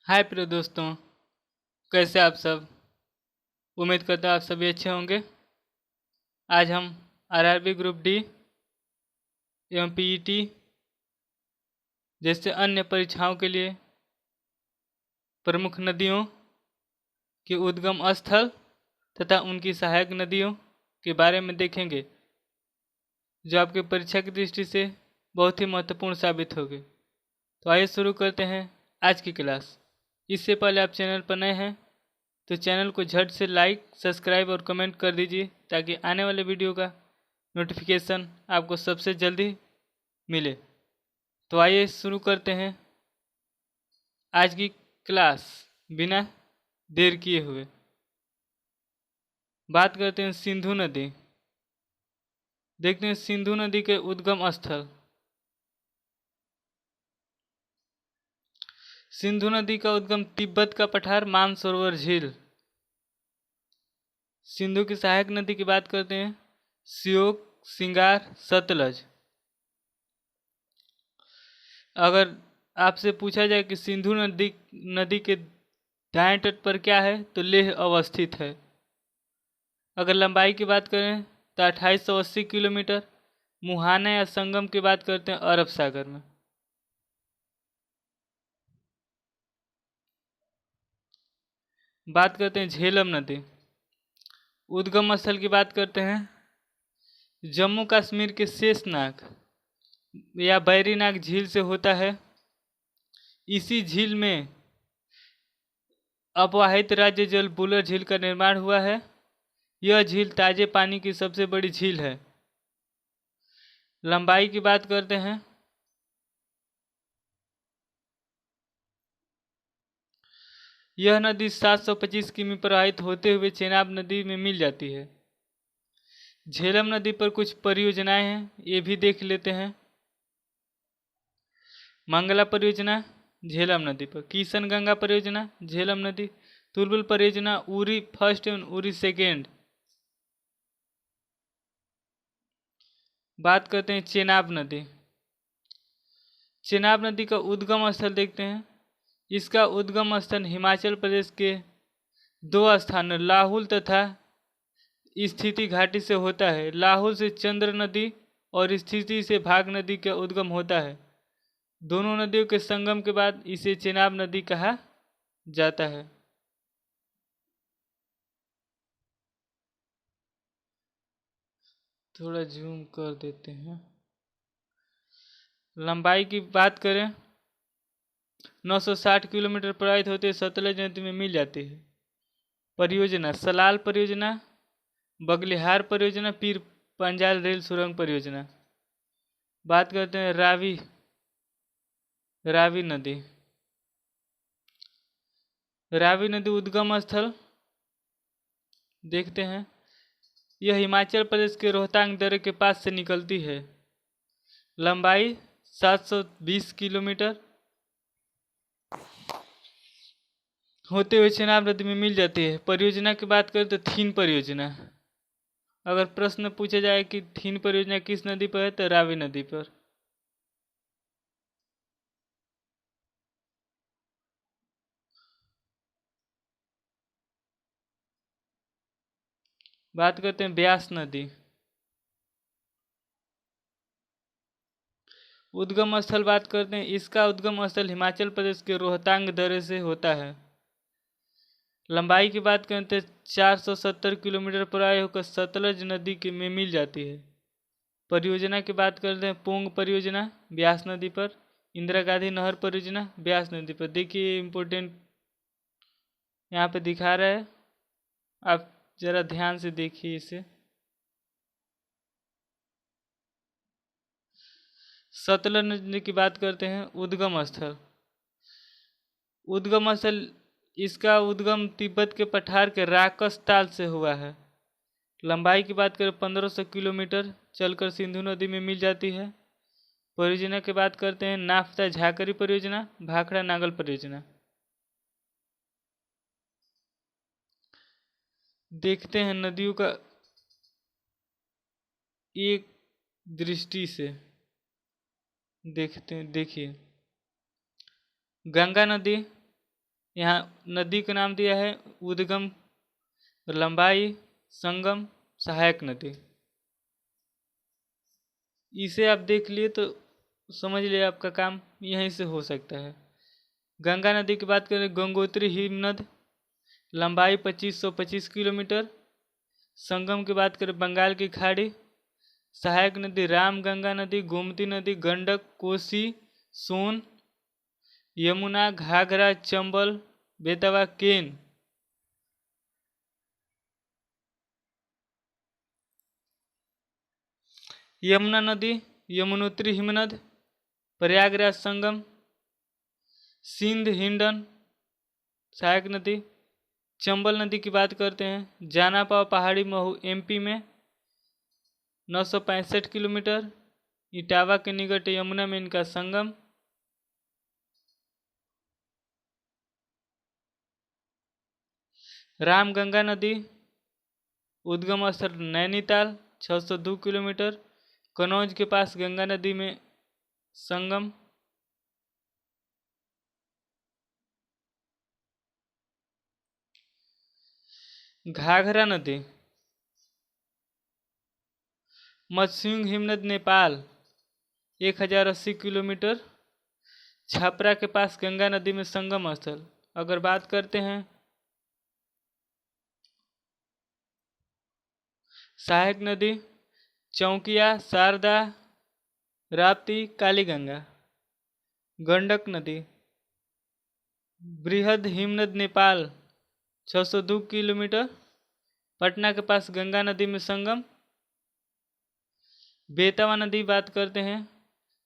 हाय प्रिय दोस्तों, कैसे आप सब। उम्मीद करता हूँ आप सभी अच्छे होंगे। आज हम आरआरबी ग्रुप डी एवं पीईटी जैसे अन्य परीक्षाओं के लिए प्रमुख नदियों के उद्गम स्थल तथा उनकी सहायक नदियों के बारे में देखेंगे, जो आपके परीक्षा की दृष्टि से बहुत ही महत्वपूर्ण साबित होगी। तो आइए शुरू करते हैं आज की क्लास। इससे पहले आप चैनल पर नए हैं तो चैनल को झट से लाइक, सब्सक्राइब और कमेंट कर दीजिए ताकि आने वाले वीडियो का नोटिफिकेशन आपको सबसे जल्दी मिले। तो आइए शुरू करते हैं आज की क्लास बिना देर किए हुए। बात करते हैं सिंधु नदी। देखते हैं सिंधु नदी के उद्गम स्थल। सिंधु नदी का उद्गम तिब्बत का पठार मानसरोवर झील। सिंधु की सहायक नदी की बात करते हैं श्योक, सिंगार, सतलज। अगर आपसे पूछा जाए कि सिंधु नदी के दाएं तट पर क्या है तो लेह अवस्थित है। अगर लंबाई की बात करें तो 2880 किलोमीटर। मुहाना या संगम की बात करते हैं अरब सागर में। बात करते हैं झेलम नदी। उद्गम स्थल की बात करते हैं जम्मू कश्मीर के शेषनाग या बैरीनाग झील से होता है। इसी झील में अपवाहित राज्य जल बुलर झील का निर्माण हुआ है। यह झील ताजे पानी की सबसे बड़ी झील है। लंबाई की बात करते हैं यह नदी 725 किमी प्रवाहित होते हुए चेनाब नदी में मिल जाती है। झेलम नदी पर कुछ परियोजनाएं हैं, ये भी देख लेते हैं। मंगला परियोजना झेलम नदी पर, किशन गंगा परियोजना झेलम नदी, तुलबुल परियोजना उरी फर्स्ट एवं उरी सेकेंड। बात करते हैं चेनाब नदी। चेनाब नदी का उद्गम स्थल देखते हैं। इसका उद्गम स्थल हिमाचल प्रदेश के दो स्थानों लाहुल तथा स्थिति घाटी से होता है। लाहुल से चंद्र नदी और स्थिति से भाग नदी का उद्गम होता है। दोनों नदियों के संगम के बाद इसे चेनाब नदी कहा जाता है। थोड़ा जूम कर देते हैं। लंबाई की बात करें 960 किलोमीटर प्रवाहित होते सतलज नदी में मिल जाती है। परियोजना सलाल परियोजना, बगलिहार परियोजना, पीर पंजाल रेल सुरंग परियोजना। बात करते हैं रावी नदी। रावी नदी उद्गम स्थल देखते हैं। यह हिमाचल प्रदेश के रोहतांग दर्रे के पास से निकलती है। लंबाई 720 किलोमीटर होते हुए चेनाब नदी में मिल जाती है। परियोजना की बात करें तो थीन परियोजना। अगर प्रश्न पूछा जाए कि थीन परियोजना किस नदी पर है तो रावी नदी पर। बात करते हैं ब्यास नदी। उद्गम स्थल बात करते हैं। इसका उद्गम स्थल हिमाचल प्रदेश के रोहतांग दर्रे से होता है। लंबाई की बात करें तो 470 किलोमीटर प्रवाह होकर सतलज नदी के में मिल जाती है। परियोजना की बात करते हैं पोंग परियोजना ब्यास नदी पर, इंदिरा गांधी नहर परियोजना ब्यास नदी पर। देखिए इम्पोर्टेंट यहाँ पे दिखा रहा है, आप जरा ध्यान से देखिए इसे। सतलज नदी की बात करते हैं उद्गम स्थल। उद्गम स्थल इसका उद्गम तिब्बत के पठार के राकस ताल से हुआ है। लंबाई की बात करें 1500 किलोमीटर चलकर सिंधु नदी में मिल जाती है। परियोजना की बात करते हैं नाफ्ता झाकरी परियोजना, भाखड़ा नागल परियोजना। देखते हैं नदियों का एक दृष्टि से। देखिए गंगा नदी यहाँ नदी का नाम दिया है उद्गम, लंबाई, संगम, सहायक नदी। इसे आप देख लिए तो समझ लिए आपका काम यहीं से हो सकता है। गंगा नदी की बात करें, गंगोत्री हिमनद, लंबाई 2525 किलोमीटर। संगम की बात करें, बंगाल की खाड़ी। सहायक नदी, राम गंगा नदी, गोमती नदी, गंडक, कोसी, सोन, यमुना, घाघरा, चंबल, बेतवा, केन। यमुना नदी, यमुनोत्री हिमनद, प्रयागराज संगम, सिंध हिंडन, सहायक नदी। चंबल नदी की बात करते हैं, जानापाव पहाड़ी महू एमपी में 965 किलोमीटर। इटावा के निकट यमुना में इनका संगम। राम गंगा नदी, उद्गम स्थल नैनीताल 602 किलोमीटर। कनौज के पास गंगा नदी में संगम। घाघरा नदी, मत्स्युंग हिमनद, नेपाल 1080 किलोमीटर। छपरा के पास गंगा नदी में संगम स्थल। अगर बात करते हैं सहायक नदी, चौकिया, शारदा, राप्ती, कालीगंगा। गंडक नदी, बृहद हिमनद, नेपाल 602 किलोमीटर। पटना के पास गंगा नदी में संगम। बेतवा नदी बात करते हैं,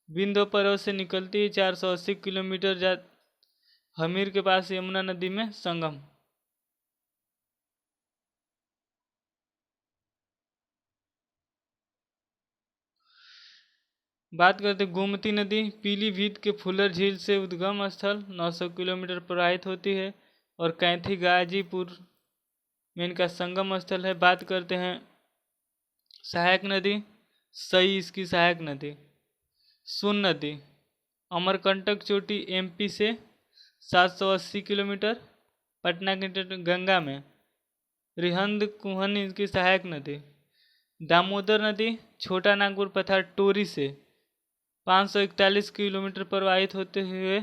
बिंदु पर्वत से निकलती है 480 किलोमीटर। हमीर के पास यमुना नदी में संगम। बात करते गोमती नदी, पीलीभीत के फुलर झील से उद्गम स्थल 900 किलोमीटर प्रवाहित होती है और कैथी गाजीपुर में इनका संगम स्थल है। बात करते हैं सहायक नदी, सई इसकी सहायक नदी। सोन नदी, अमरकंटक चोटी एमपी से 780 किलोमीटर। पटना के तट गंगा में। रिहंद कुहन इसकी सहायक नदी। दामोदर नदी, छोटा नागपुर पठार टोरी से 541 किलोमीटर प्रवाहित होते हुए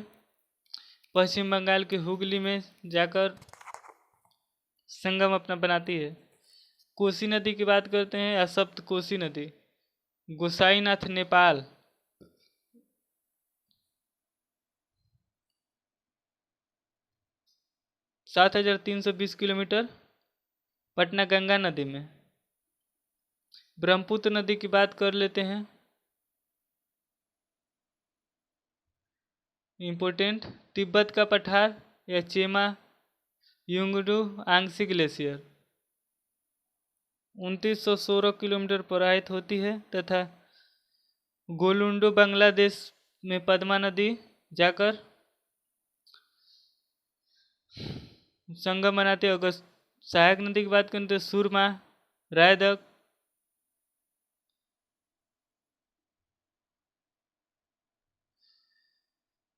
पश्चिम बंगाल के हुगली में जाकर संगम अपना बनाती है। कोसी नदी की बात करते हैं, या सप्त कोसी नदी, गोसाईनाथ, नेपाल 7320 किलोमीटर। पटना गंगा नदी में। ब्रह्मपुत्र नदी की बात कर लेते हैं, इम्पोर्टेंट, तिब्बत का पठार या चेमा युंगडू आंशिक ग्लेशियर 2916 किलोमीटर प्रवाहित होती है तथा गोलुंडो बांग्लादेश में पद्मा नदी जाकर संगम बनाते। अगर सहायक नदी की बात करें तो सुरमा, रायदक,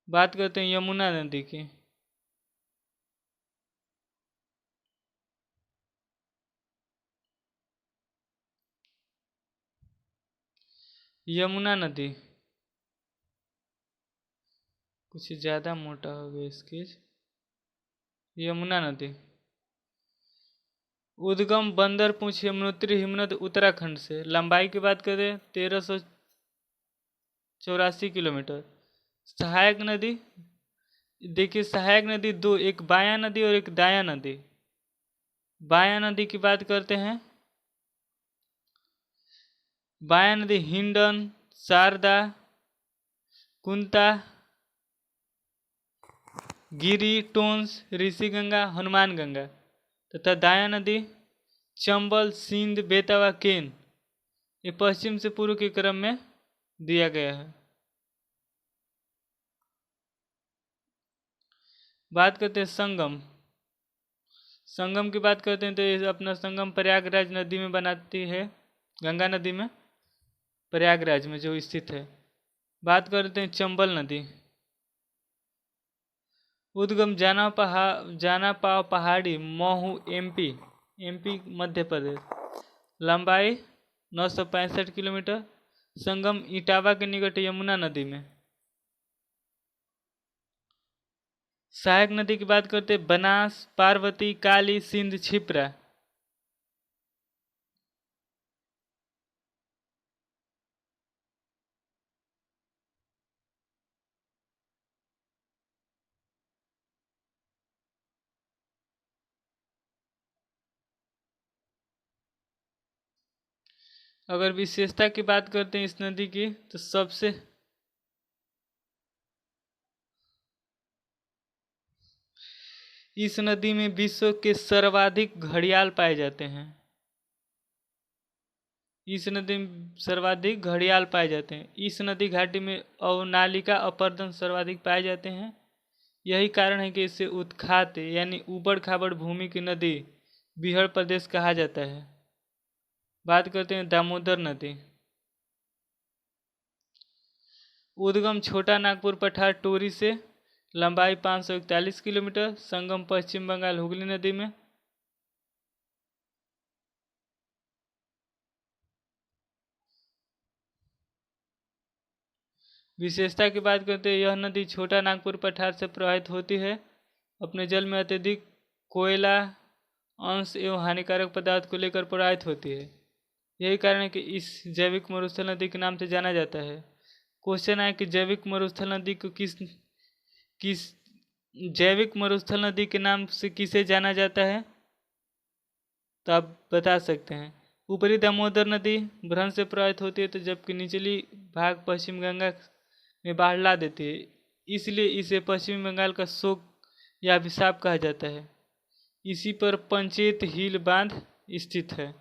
बात करते हैं यमुना नदी की। यमुना नदी कुछ ज़्यादा मोटा हो गया स्केच। यमुना नदी, उद्गम बंदरपूंछ यमुनोत्री हिमनद उत्तराखंड से। लंबाई की बात करें 1384 किलोमीटर। सहायक नदी, देखिए सहायक नदी दो, एक बायां नदी और एक दायां नदी। बायां नदी की बात करते हैं, बायां नदी हिंडन, शारदा, कुंता, गिरी, टोंस, ऋषिगंगा, हनुमान गंगा तथा दायां नदी चंबल, सिंध, बेतवा, केन। ये पश्चिम से पूर्व के क्रम में दिया गया है। बात करते हैं संगम। संगम की बात करते हैं तो ये अपना संगम प्रयागराज नदी में बनाती है, गंगा नदी में, प्रयागराज में जो स्थित है। बात करते हैं चंबल नदी, उद्गम जानापाव पहाड़ी महू एमपी मध्य प्रदेश। लंबाई 965 किलोमीटर। संगम इटावा के निकट यमुना नदी में। सहायक नदी की बात करते बनास, पार्वती, काली, सिंध, क्षिप्रा। अगर विशेषता की बात करते हैं इस नदी की, तो इस नदी में विश्व के सर्वाधिक घड़ियाल पाए जाते हैं। इस नदी में सर्वाधिक घड़ियाल पाए जाते हैं। इस नदी घाटी में अवनालिका अपरदन सर्वाधिक पाए जाते हैं। यही कारण है कि इसे उत्खात यानी ऊबड़ खाबड़ भूमि की नदी बिहार प्रदेश कहा जाता है। बात करते हैं दामोदर नदी। उद्गम छोटा नागपुर पठार टोरी से। लंबाई 541 किलोमीटर। संगम पश्चिम बंगाल हुगली नदी में। विशेषता की बात करते हैं, यह नदी छोटा नागपुर पठार से प्रवाहित होती है। अपने जल में अत्यधिक कोयला अंश एवं हानिकारक पदार्थ को लेकर प्रवाहित होती है। यही कारण है कि इस जैविक मरुस्थल नदी के नाम से जाना जाता है। क्वेश्चन है कि जैविक मरुस्थल नदी को किस जैविक मरुस्थल नदी के नाम से किसे जाना जाता है, तो आप बता सकते हैं। ऊपरी दामोदर नदी भ्रंश से प्रवाहित होती है, तो जबकि निचली भाग पश्चिम गंगा में बाढ़ ला देती है, इसलिए इसे पश्चिम बंगाल का शोक या अभिशाप कहा जाता है। इसी पर पंचेत हिल बांध स्थित है।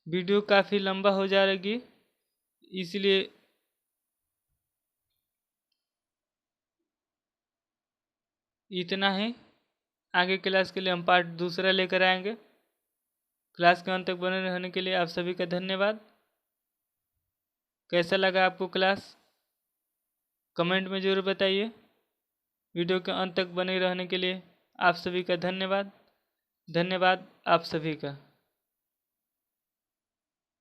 वीडियो काफ़ी लंबा हो जाएगी, इसलिए इतना ही। आगे क्लास के लिए हम पार्ट दूसरा लेकर आएंगे। क्लास के अंत तक बने रहने के लिए आप सभी का धन्यवाद। कैसा लगा आपको क्लास, कमेंट में ज़रूर बताइए। वीडियो के अंत तक बने रहने के लिए आप सभी का धन्यवाद। धन्यवाद आप सभी का।